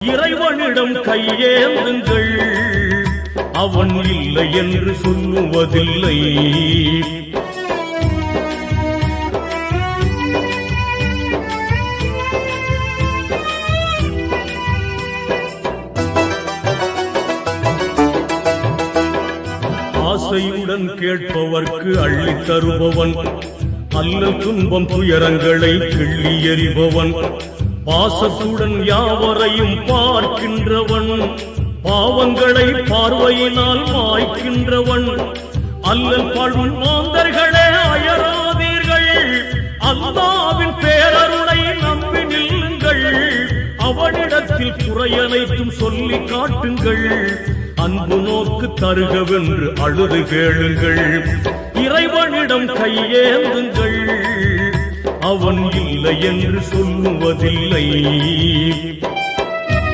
இறைவனிடம் கையேந்துங்கள், அவன் இல்லை என்று சொல்லுவதில்லை. ஆசையுடன் கேட்பவர்க்கு அள்ளித் தருபவன், அல்லல் துன்பம் துயரங்களை கிள்ளி எறிபவன், பாசத்துடன் யாவரையும் பார்க்கின்றவன், பாவங்களை பார்வையினால் மாய்க்கின்றவன், அல்லல் பாழும் மாந்தர்களே அயராதீர்கள், அல்லாஹ்வின் பேரருளை நம்பி நில்லுங்கள், அவனிடத்தில் குறையனைத்தும் சொல்லி காட்டுங்கள், அன்பு நோக்கு தருகவென்று அழுது கேளுங்கள், இறைவனிடம் கையேந்துங்கள், அவன் இல்லை என்று சொல்லுவதில்லை.